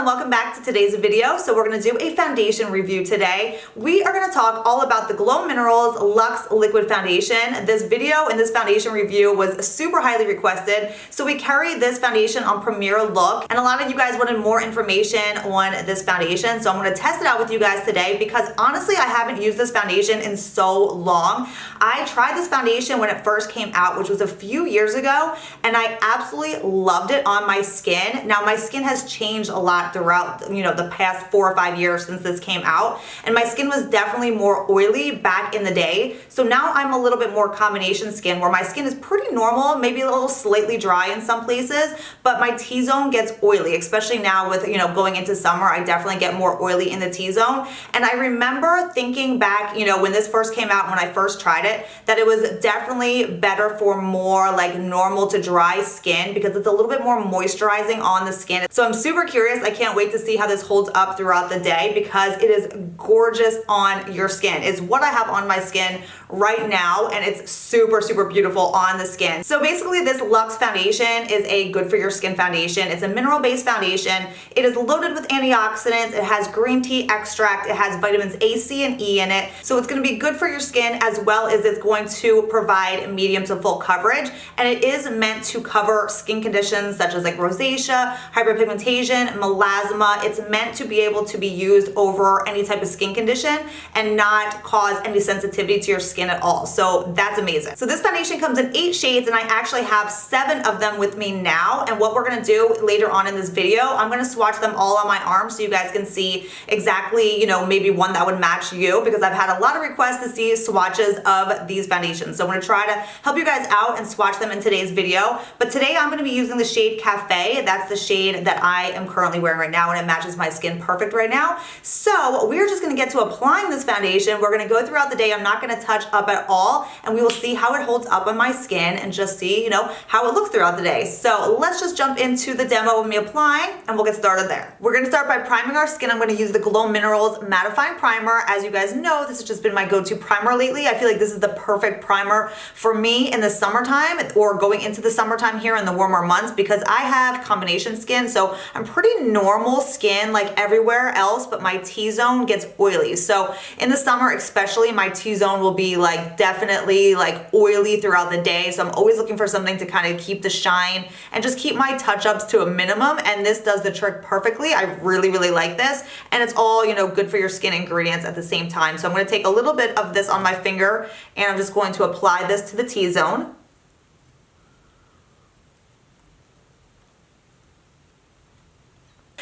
welcome back to today's video. So we're gonna do a foundation review today. We are gonna talk all about the Glow Minerals Luxe Liquid Foundation. This video and this foundation review was super highly requested. So we carry this foundation on Premier Look, and a lot of you guys wanted more information on this foundation. So I'm gonna test it out with you guys today because honestly, I haven't used this foundation in so long. I tried this foundation when it first came out, which was a few years ago, and I absolutely loved it on my skin. Now my skin has changed a lot throughout, the past 4 or 5 years since this came out, and my skin was definitely more oily back in the day. So now I'm a little bit more combination skin where my skin is pretty normal, maybe a little slightly dry in some places, but my T-zone gets oily, especially now with, going into summer, I definitely get more oily in the T-zone. And I remember thinking back, when this first came out, when I first tried it, that it was definitely better for more like normal to dry skin because it's a little bit more moisturizing on the skin. So I'm super curious. I can't wait to see how this holds up throughout the day because it is gorgeous on your skin. It's what I have on my skin right now, and it's super, super beautiful on the skin. So basically this Luxe foundation is a good for your skin foundation. It's a mineral-based foundation. It is loaded with antioxidants. It has green tea extract. It has vitamins A, C, and E in it. So it's gonna be good for your skin as well as it's going to provide medium to full coverage. And it is meant to cover skin conditions such as like rosacea, hyperpigmentation, melasma. It's meant to be able to be used over any type of skin condition and not cause any sensitivity to your skin at all. So that's amazing. So this foundation comes in 8 shades, and I actually have 7 of them with me now. And what we're gonna do later on in this video, I'm gonna swatch them all on my arm so you guys can see exactly, maybe one that would match you, because I've had a lot of requests to see swatches of these foundations. So I'm gonna try to help you guys out and swatch them in today's video. But today I'm gonna be using the shade Cafe. That's the shade that I am currently wearing right now, and it matches my skin perfect right now. So we're just gonna get to applying this foundation. We're gonna go throughout the day. I'm not gonna touch up at all, and we will see how it holds up on my skin and just see, how it looks throughout the day. So let's just jump into the demo of me applying, and we'll get started there. We're gonna start by priming our skin. I'm gonna use the Glow Minerals Mattifying Primer. As you guys know, this has just been my go-to primer lately. I feel like this is the perfect primer for me in the summertime or going into the summertime here in the warmer months because I have combination skin, so I'm pretty normal skin like everywhere else, but my T-zone gets oily. So in the summer especially, my T-zone will be like definitely like oily throughout the day. So I'm always looking for something to kind of keep the shine and just keep my touch-ups to a minimum, and this does the trick perfectly. I really, really like this, and it's all, good for your skin ingredients at the same time. So I'm gonna take a little bit of this on my finger, and I'm just going to apply this to the T-zone.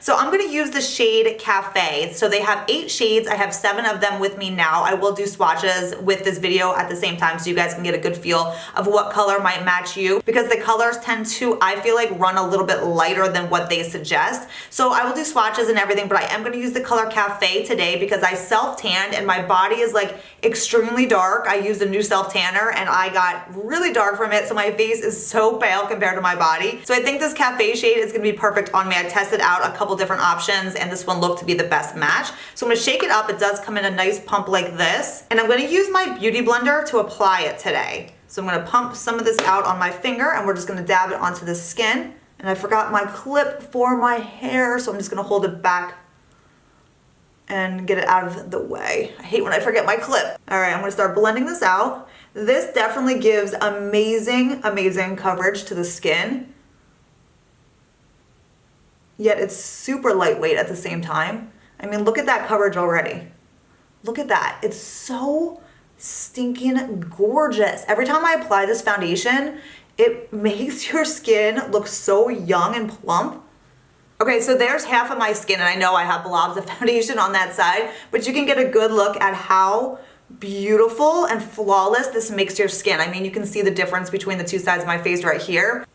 So I'm gonna use the shade Cafe. So they have 8 shades. I have 7 of them with me now. I will do swatches with this video at the same time so you guys can get a good feel of what color might match you, because the colors tend to, I feel like, run a little bit lighter than what they suggest. So I will do swatches and everything, but I am gonna use the color Cafe today because I self-tanned and my body is like extremely dark. I used a new self-tanner and I got really dark from it, so my face is so pale compared to my body. So I think this Cafe shade is gonna be perfect on me. I tested out a couple different options and this one looked to be the best match. So I'm gonna shake it up. It does come in a nice pump like this, and I'm gonna use my beauty blender to apply it today. So I'm gonna pump some of this out on my finger, and we're just gonna dab it onto the skin. And I forgot my clip for my hair, so I'm just gonna hold it back and get it out of the way. I hate when I forget my clip. All right, I'm gonna start blending this out. This definitely gives amazing, amazing coverage to the skin. Yet it's super lightweight at the same time. I mean, look at that coverage already. Look at that. It's so stinking gorgeous. Every time I apply this foundation, it makes your skin look so young and plump. Okay, so there's half of my skin, and I know I have blobs of foundation on that side, but you can get a good look at how beautiful and flawless this makes your skin. I mean, you can see the difference between the 2 sides of my face right here.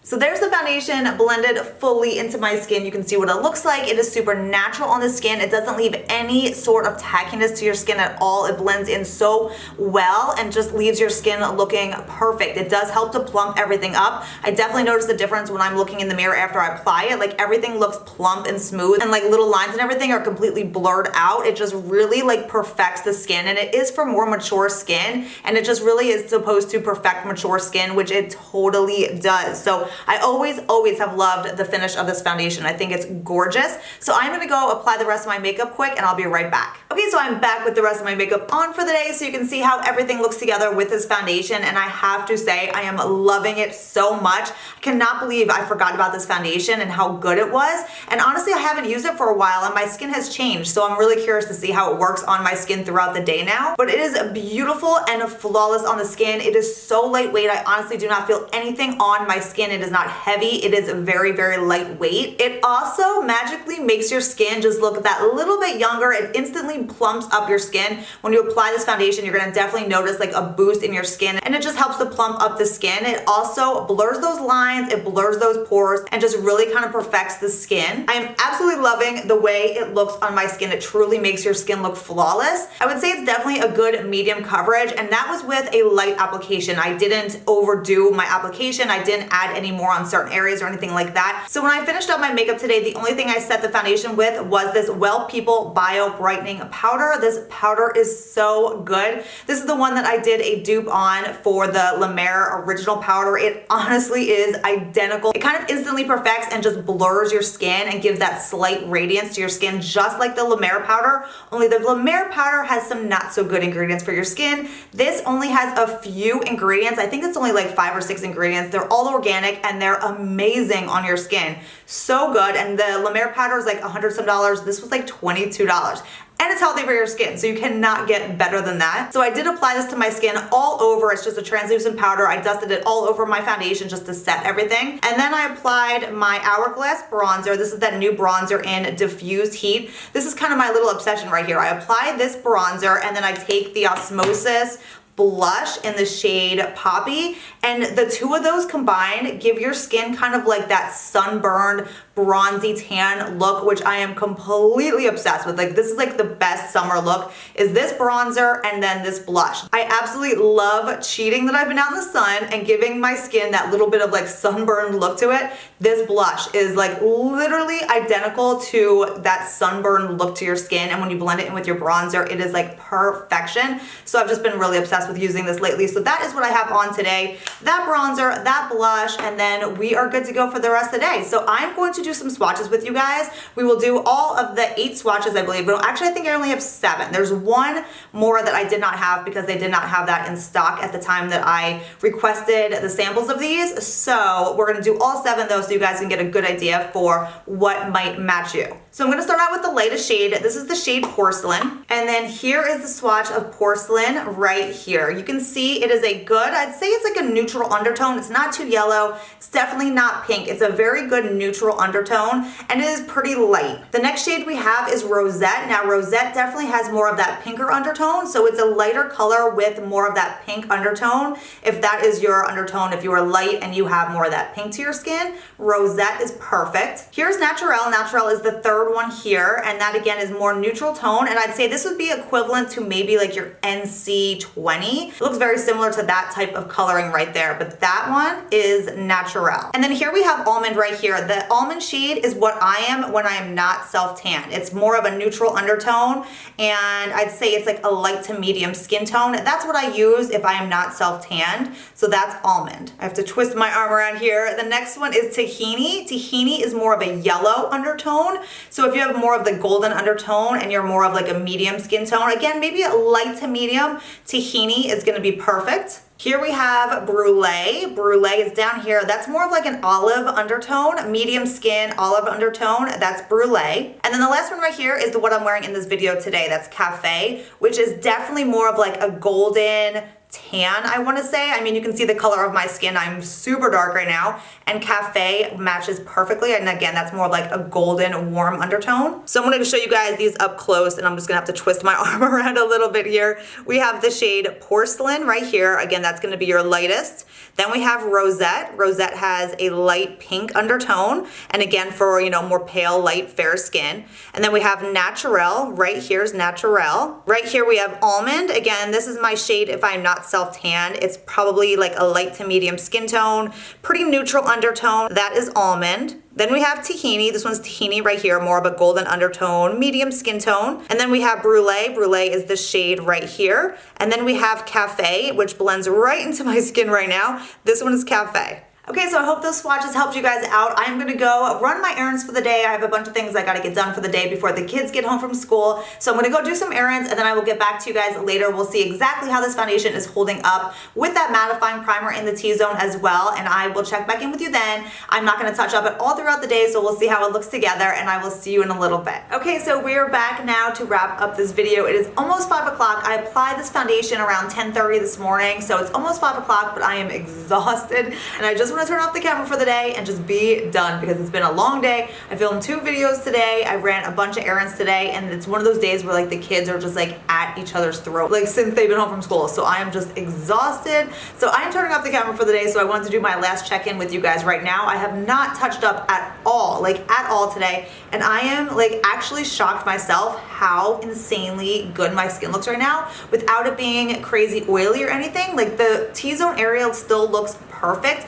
So there's the foundation blended fully into my skin. You can see what it looks like. It is super natural on the skin. It doesn't leave any sort of tackiness to your skin at all. It blends in so well and just leaves your skin looking perfect. It does help to plump everything up. I definitely notice the difference when I'm looking in the mirror after I apply it. Like everything looks plump and smooth, and like little lines and everything are completely blurred out. It just really like perfects the skin, and it is for more mature skin, and it just really is supposed to perfect mature skin, which it totally does. So I always have loved the finish of this foundation. I think it's gorgeous. So I'm gonna go apply the rest of my makeup quick and I'll be right back. Okay, so I'm back with the rest of my makeup on for the day so you can see how everything looks together with this foundation, and I have to say I am loving it so much. I cannot believe I forgot about this foundation and how good it was, and honestly I haven't used it for a while and my skin has changed, so I'm really curious to see how it works on my skin throughout the day now. But it is beautiful and flawless on the skin. It is so lightweight. I honestly do not feel anything on my skin. It is not heavy. It is very lightweight. It also magically makes your skin just look that little bit younger. It instantly plumps up your skin. When you apply this foundation, you're gonna definitely notice like a boost in your skin, and it just helps to plump up the skin. It also blurs those lines, it blurs those pores, and just really kind of perfects the skin. I am absolutely loving the way it looks on my skin. It truly makes your skin look flawless. I would say it's definitely a good medium coverage, and that was with a light application. I didn't overdo my application. I didn't add any more on certain areas or anything like that. So when I finished up my makeup today, the only thing I set the foundation with was this Well People Bio Brightening Powder. This powder is so good. This is the one that I did a dupe on for the La Mer original powder. It honestly is identical. It kind of instantly perfects and just blurs your skin and gives that slight radiance to your skin, just like the La Mer powder, only the La Mer powder has some not so good ingredients for your skin. This only has a few ingredients. I think it's only like 5 or 6 ingredients. They're all organic and they're amazing on your skin. So good. And the La Mer powder is like $100 some. This was like $22. And it's healthy for your skin, so you cannot get better than that. So I did apply this to my skin all over. It's just a translucent powder. I dusted it all over my foundation just to set everything. And then I applied my Hourglass bronzer. This is that new bronzer in Diffused Heat. This is kind of my little obsession right here. I apply this bronzer and then I take the Osmosis blush in the shade Poppy, and the two of those combined give your skin kind of like that sunburned, bronzy tan look, which I am completely obsessed with. Like, this is like the best summer look, is this bronzer and then this blush. I absolutely love cheating that I've been out in the sun and giving my skin that little bit of like sunburned look to it. This blush is like literally identical to that sunburned look to your skin, and when you blend it in with your bronzer, it is like perfection. So I've just been really obsessed with using this lately. So that is what I have on today. That bronzer, that blush, and then we are good to go for the rest of the day. So I'm going to do some swatches with you guys. We will do all of the 8 swatches, I believe. But actually, I think I only have 7. There's one more that I did not have because they did not have that in stock at the time that I requested the samples of these. So we're gonna do all 7 though, so you guys can get a good idea for what might match you. So I'm gonna start out with the lightest shade. This is the shade Porcelain. And then here is the swatch of Porcelain right here. You can see it is a good, I'd say it's like a neutral undertone. It's not too yellow. It's definitely not pink. It's a very good neutral undertone, and it is pretty light. The next shade we have is Rosette. Now Rosette definitely has more of that pinker undertone, so it's a lighter color with more of that pink undertone. If that is your undertone, if you are light and you have more of that pink to your skin, Rosette is perfect. Here's Naturel. Naturel is the third one here, and that again is more neutral tone, and I'd say this would be equivalent to maybe like your NC20. It looks very similar to that type of coloring right there, but that one is Naturel. And then here we have Almond right here. The almond shade is what I am when I am not self-tan. It's more of a neutral undertone, and I'd say it's like a light to medium skin tone. That's what I use if I am not self-tanned, so that's Almond. I have to twist my arm around here. The next one is Tahini. Tahini is more of a yellow undertone, so if you have more of the golden undertone and you're more of like a medium skin tone, again, maybe a light to medium, Tahini is gonna be perfect. Here we have Brulee. Brulee is down here. That's more of like an olive undertone, medium skin olive undertone. That's Brulee. And then the last one right here is the what I'm wearing in this video today. That's Cafe, which is definitely more of like a golden tan, I want to say. I mean, you can see the color of my skin. I'm super dark right now, and Cafe matches perfectly. And again, that's more like a golden warm undertone. So I'm going to show you guys these up close, and I'm just gonna have to twist my arm around a little bit here. We have the shade Porcelain right here. Again, that's going to be your lightest. Then we have Rosette. Rosette has a light pink undertone, and again, for, you know, more pale, light, fair skin. And then we have Naturel. Right here's Naturel. Right here we have Almond. Again, this is my shade if I'm not self-tanned. It's probably like a light to medium skin tone, pretty neutral undertone. That is Almond. Then we have Tahini. This one's Tahini right here, more of a golden undertone, medium skin tone. And then we have Brulee. Brulee is the shade right here. And then we have Cafe, which blends right into my skin right now. This one is Cafe. Okay, so I hope those swatches helped you guys out. I'm gonna go run my errands for the day. I have a bunch of things I gotta get done for the day before the kids get home from school. So I'm gonna go do some errands and then I will get back to you guys later. We'll see exactly how this foundation is holding up with that mattifying primer in the T-zone as well. And I will check back in with you then. I'm not gonna touch up it all throughout the day, so we'll see how it looks together and I will see you in a little bit. Okay, so we're back now to wrap up this video. It is almost 5 o'clock. I applied this foundation around 10:30 this morning, so it's almost 5 o'clock, but I am exhausted and I just want to turn off the camera for the day and just be done because it's been a long day. I filmed 2 videos today. I ran a bunch of errands today, and it's one of those days where like the kids are just like at each other's throat, like since they've been home from school. So I am just exhausted. So I am turning off the camera for the day. So I wanted to do my last check-in with you guys right now. I have not touched up at all, like at all today. And I am like actually shocked myself how insanely good my skin looks right now without it being crazy oily or anything. Like the T-zone area still looks perfect.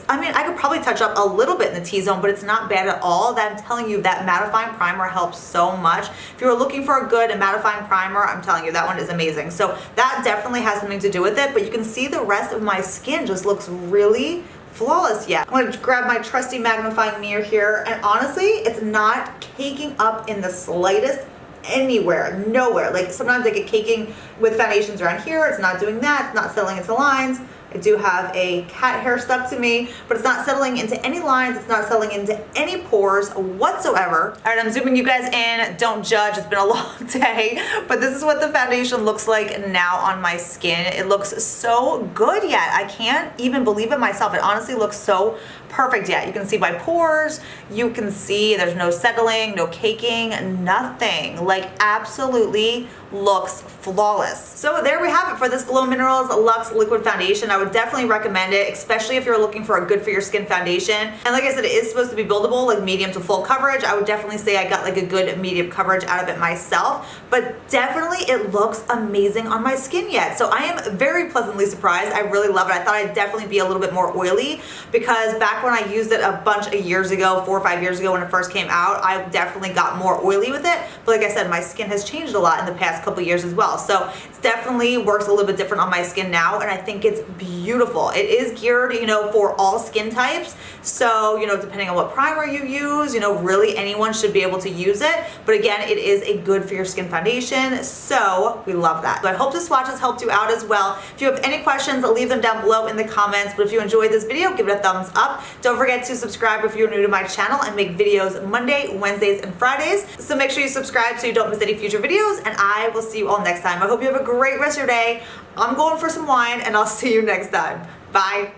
I mean, I could probably touch up a little bit in the T-zone, but it's not bad at all. That I'm telling you, that mattifying primer helps so much. If you're looking for a good mattifying primer, I'm telling you, that one is amazing. So that definitely has something to do with it, but you can see the rest of my skin just looks really flawless yet. I'm gonna grab my trusty magnifying mirror here, and honestly, it's not caking up in the slightest anywhere, nowhere. Like sometimes I get caking with foundations around here. It's not doing that. It's not settling into lines. I do have a cat hair stuck to me, but it's not settling into any lines. It's not settling into any pores whatsoever. All right, I'm zooming you guys in. Don't judge, it's been a long day, but this is what the foundation looks like now on my skin. It looks so good yet. I can't even believe it myself. It honestly looks so perfect yet. You can see my pores. You can see there's no settling, no caking, nothing. Like absolutely looks flawless. So there we have it for this Glow Minerals Luxe Liquid Foundation. I would definitely recommend it, especially if you're looking for a good for your skin foundation. And like I said, it is supposed to be buildable, like medium to full coverage. I would definitely say I got like a good medium coverage out of it myself, but definitely it looks amazing on my skin yet. So I am very pleasantly surprised. I really love it. I thought I'd definitely be a little bit more oily because back when I used it a bunch of years ago, 4 or 5 years ago when it first came out, I definitely got more oily with it. But like I said, my skin has changed a lot in the past couple years as well. So it definitely works a little bit different on my skin now, and I think it's beautiful. It is geared, you know, for all skin types. So, you know, depending on what primer you use, you know, really anyone should be able to use it. But again, it is a good for your skin foundation. So we love that. So I hope the swatches helped you out as well. If you have any questions, leave them down below in the comments. But if you enjoyed this video, give it a thumbs up. Don't forget to subscribe if you're new to my channel. I make videos Monday, Wednesdays, and Fridays. So make sure you subscribe so you don't miss any future videos, and I will see you all next time. I hope you have a great rest of your day. I'm going for some wine, and I'll see you next time. Bye.